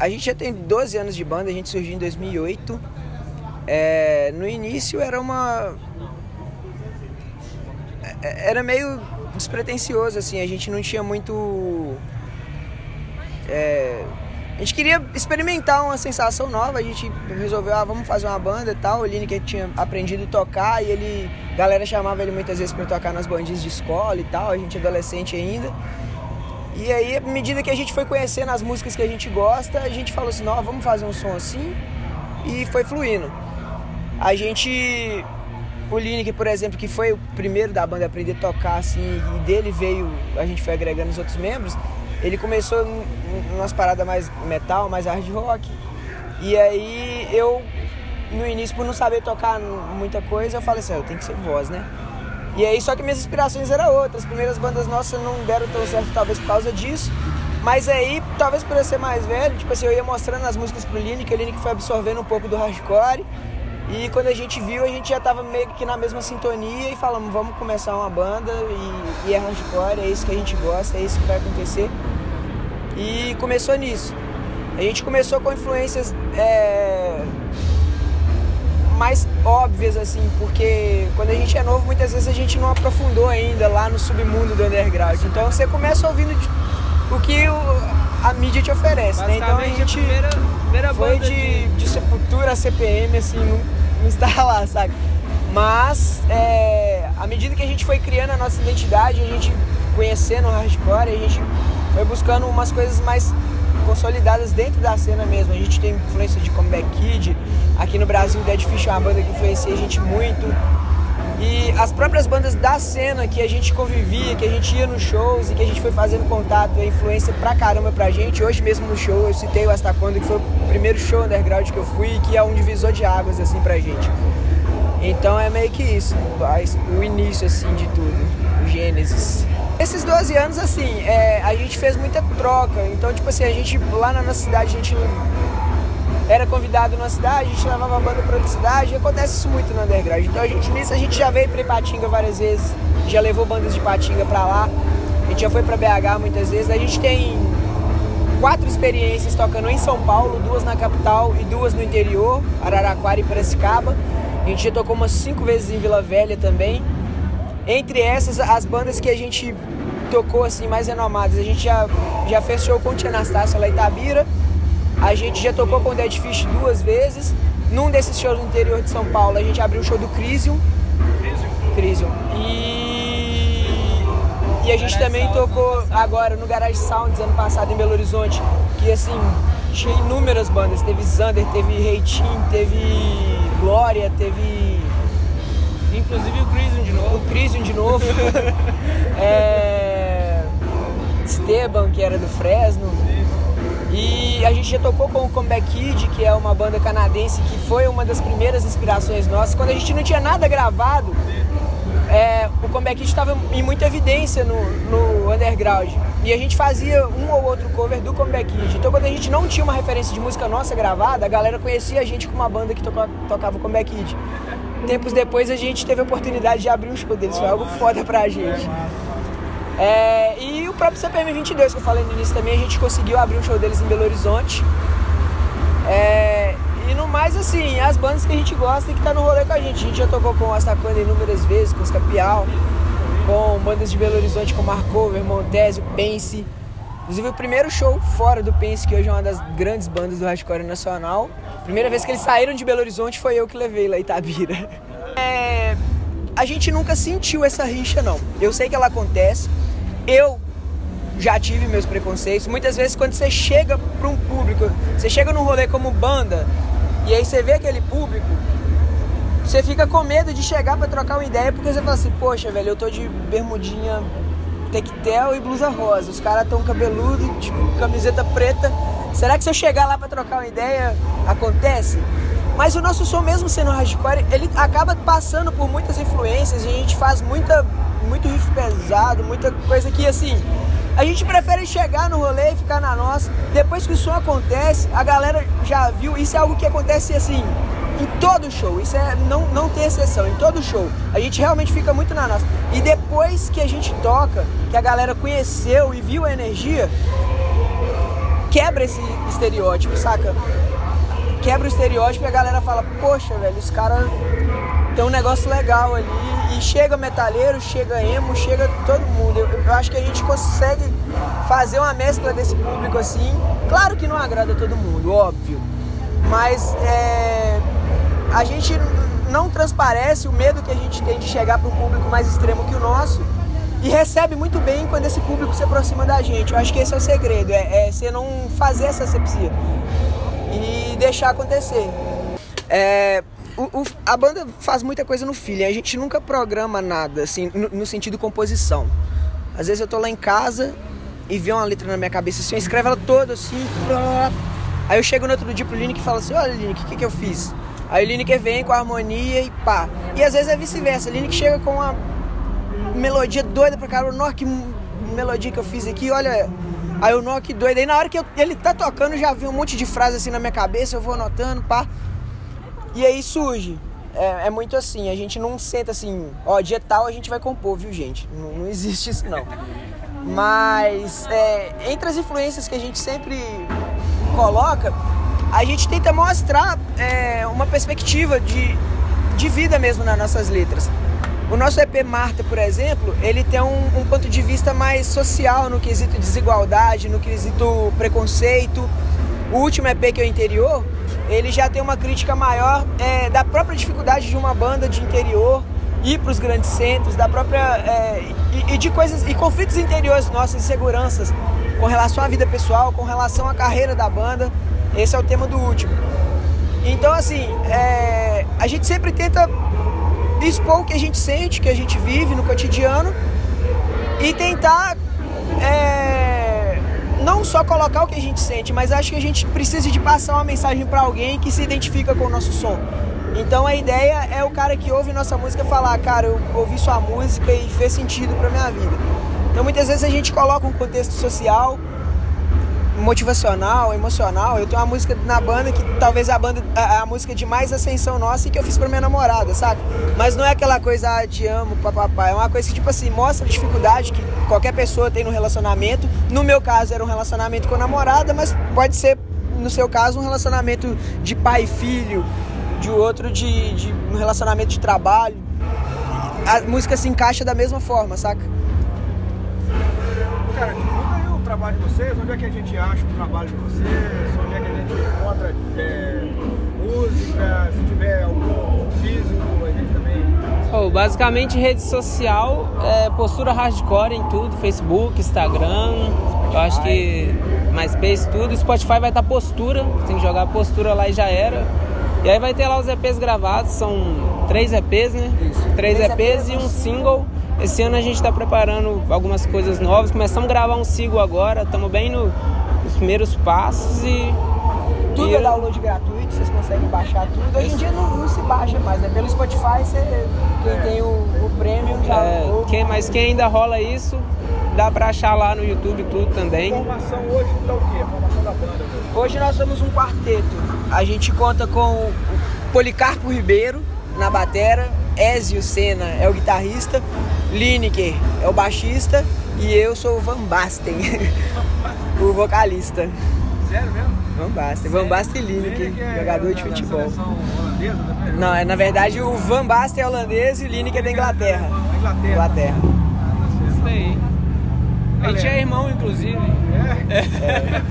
A gente já tem 12 anos de banda, a gente surgiu em 2008. No início era meio despretensioso, assim, a gente não tinha muito... A gente queria experimentar uma sensação nova, a gente resolveu, vamos fazer uma banda e tal. O Lineker tinha aprendido a tocar e a galera chamava ele muitas vezes pra tocar nas bandinhas de escola e tal, a gente adolescente ainda. E aí, à medida que a gente foi conhecendo as músicas que a gente gosta, a gente falou assim, não, vamos fazer um som assim, e foi fluindo. O Lineker, por exemplo, que foi o primeiro da banda a aprender a tocar, assim, e dele a gente foi agregando os outros membros, ele começou umas paradas mais metal, mais hard rock. E aí no início, por não saber tocar muita coisa, eu falei assim, eu tenho que ser voz, né? E aí, só que minhas inspirações eram outras. As primeiras bandas nossas não deram tão certo, talvez por causa disso. Mas aí, talvez por eu ser mais velho, tipo assim, eu ia mostrando as músicas pro Lineker, o Lineker foi absorvendo um pouco do hardcore. E quando a gente viu, a gente já tava meio que na mesma sintonia e falamos, vamos começar uma banda e é hardcore, é isso que a gente gosta, é isso que vai acontecer. E começou nisso. A gente começou com influências mais óbvias, assim, porque quando a gente é novo, muitas vezes a gente não aprofundou ainda lá no submundo do underground. Então você começa ouvindo o que a mídia te oferece, né? Então a gente foi de Sepultura a CPM, assim, não está lá, sabe? Mas à medida que a gente foi criando a nossa identidade, a gente conhecendo o hardcore, a gente foi buscando umas coisas mais consolidadas dentro da cena mesmo. A gente tem influência de Comeback Kid, aqui no Brasil Dead Fish é uma banda que influencia a gente muito. E as próprias bandas da cena que a gente convivia, que a gente ia nos shows e que a gente foi fazendo contato, é influência pra caramba pra gente. Hoje mesmo no show eu citei o Hasta Quando, que foi o primeiro show underground que eu fui, que é um divisor de águas assim pra gente. Então é meio que isso, o início assim de tudo, o Gênesis. Esses 12 anos, assim, a gente fez muita troca. Então, tipo assim, a gente lá na nossa cidade, a gente era convidado numa cidade, a gente levava a banda pra outra cidade, e acontece isso muito no underground. Então, nisso a gente já veio pra Ipatinga várias vezes, já levou bandas de Ipatinga pra lá, a gente já foi pra BH muitas vezes. A gente tem 4 experiências tocando em São Paulo, 2 na capital e 2 no interior, Araraquara e Piracicaba. A gente já tocou umas 5 vezes em Vila Velha também. Entre essas, as bandas que a gente tocou assim, mais renomadas, a gente já fez show com o Tia Anastácia lá em Itabira, a gente já tocou com o Dead Fish 2 vezes. Num desses shows no interior de São Paulo, a gente abriu o show do Crisium. E a gente também tocou agora no Garage Sounds ano passado em Belo Horizonte, que assim, tinha inúmeras bandas, teve Xander, teve Reitinho, teve Glória, teve... Inclusive o Crisium de novo. Esteban, que era do Fresno. E a gente já tocou com o Comeback Kid, que é uma banda canadense, que foi uma das primeiras inspirações nossas. Quando a gente não tinha nada gravado, o Comeback Kid estava em muita evidência no underground. E a gente fazia um ou outro cover do Comeback Kid. Então quando a gente não tinha uma referência de música nossa gravada, a galera conhecia a gente como uma banda que tocava o Comeback Kid. Tempos depois a gente teve a oportunidade de abrir um show deles, foi algo foda pra gente. E o próprio CPM 22, que eu falei no início também, a gente conseguiu abrir um show deles em Belo Horizonte. E no mais, assim, as bandas que a gente gosta e que tá no rolê com a gente. A gente já tocou com o Hasta Quando inúmeras vezes, com os Capial, com bandas de Belo Horizonte como Marcover, Montésio, Pense. Inclusive o primeiro show fora do Pense, que hoje é uma das grandes bandas do hardcore nacional. Primeira vez que eles saíram de Belo Horizonte foi eu que levei lá em Itabira. A gente nunca sentiu essa rixa, não. Eu sei que ela acontece. Eu já tive meus preconceitos. Muitas vezes quando você chega para um público, você chega num rolê como banda, e aí você vê aquele público, você fica com medo de chegar para trocar uma ideia, porque você fala assim, poxa, velho, eu tô de bermudinha tectel e blusa rosa. Os caras tão cabeludo, tipo, camiseta preta. Será que se eu chegar lá pra trocar uma ideia, acontece? Mas o nosso som, mesmo sendo hardcore, ele acaba passando por muitas influências. E a gente faz muito riff pesado, muita coisa que, assim, a gente prefere chegar no rolê e ficar na nossa. Depois que o som acontece, a galera já viu. Isso é algo que acontece, assim, em todo show. Isso não tem exceção, em todo show. A gente realmente fica muito na nossa. E depois que a gente toca, que a galera conheceu e viu a energia, quebra esse estereótipo, saca? Quebra o estereótipo e a galera fala, poxa, velho, os caras tem um negócio legal ali. E chega metalheiro, chega emo, chega todo mundo. Eu acho que a gente consegue fazer uma mescla desse público assim. Claro que não agrada todo mundo, óbvio. Mas a gente não transparece o medo que a gente tem de chegar para um público mais extremo que o nosso. E recebe muito bem quando esse público se aproxima da gente. Eu acho que esse é o segredo, é você não fazer essa asepsia e deixar acontecer. A banda faz muita coisa no feeling, a gente nunca programa nada, assim, no sentido composição. Às vezes eu tô lá em casa e vê uma letra na minha cabeça assim, eu escrevo ela toda assim, aí eu chego no outro dia pro Lineker e falo assim, olha Lineker, o que eu fiz? Aí o Lineker vem com a harmonia e pá. E às vezes é vice-versa, o Lineker chega com uma melodia doida pra caramba, nossa, que melodia que eu fiz aqui, olha. Aí o nó, que doido. Aí na hora que ele tá tocando, já vem um monte de frases assim na minha cabeça, eu vou anotando, pá. E aí surge. É muito assim, a gente não senta assim, ó, dia tal a gente vai compor, viu, gente? Não existe isso, não. Mas, entre as influências que a gente sempre coloca, a gente tenta mostrar uma perspectiva de vida mesmo nas nossas letras. O nosso EP Marta, por exemplo, ele tem um ponto de vista mais social no quesito desigualdade, no quesito preconceito. O último EP, que é o Interior, ele já tem uma crítica maior da própria dificuldade de uma banda de interior ir para os grandes centros, da própria e de coisas e conflitos interiores nossos, inseguranças com relação à vida pessoal, com relação à carreira da banda. Esse é o tema do último. Então, assim, a gente sempre tenta expor o que a gente sente, que a gente vive no cotidiano e tentar não só colocar o que a gente sente, mas acho que a gente precisa de passar uma mensagem para alguém que se identifica com o nosso som. Então a ideia é o cara que ouve nossa música falar, cara, eu ouvi sua música e fez sentido pra minha vida. Então muitas vezes a gente coloca um contexto social, motivacional, emocional. Eu tenho uma música na banda que talvez a música de mais ascensão nossa e que eu fiz pra minha namorada, saca? Mas não é aquela coisa, te amo, papapá. É uma coisa que, tipo assim, mostra a dificuldade que qualquer pessoa tem no relacionamento. No meu caso era um relacionamento com a namorada, mas pode ser, no seu caso, um relacionamento de pai e filho, de outro de um relacionamento de trabalho. A música se encaixa da mesma forma, saca? Cara, divulga aí o trabalho de vocês, onde é que a gente acha o trabalho de vocês, onde é que a gente encontra música, se tiver algum físico, a gente também... Basicamente rede social, postura hardcore em tudo, Facebook, Instagram, eu acho que MySpace, tudo. Spotify vai estar postura, tem que jogar postura lá e já era. E aí vai ter lá os EPs gravados, são 3 EPs, né? Isso. 3 EPs e um single. Esse ano a gente está preparando algumas coisas novas, começamos a gravar um single agora, estamos bem nos primeiros passos e... Tudo é download gratuito, vocês conseguem baixar tudo. Hoje em dia não se baixa mais, né? Pelo Spotify, quem tem o Premium já... Mas quem ainda rola isso, dá pra achar lá no YouTube tudo também. A formação hoje tá o quê? A formação da banda hoje nós somos um quarteto. A gente conta com o Policarpo Ribeiro na batera, Ezio Senna é o guitarrista, Lineker é o baixista e eu sou o Van Basten, o vocalista. Sério mesmo? Van Basten, Van Basten e Lineker, jogador de futebol. Holandesa também? Não, na verdade o Van Basten é holandês e o Lineker é da Inglaterra. Inglaterra. Isso daí. A gente é irmão, inclusive. É?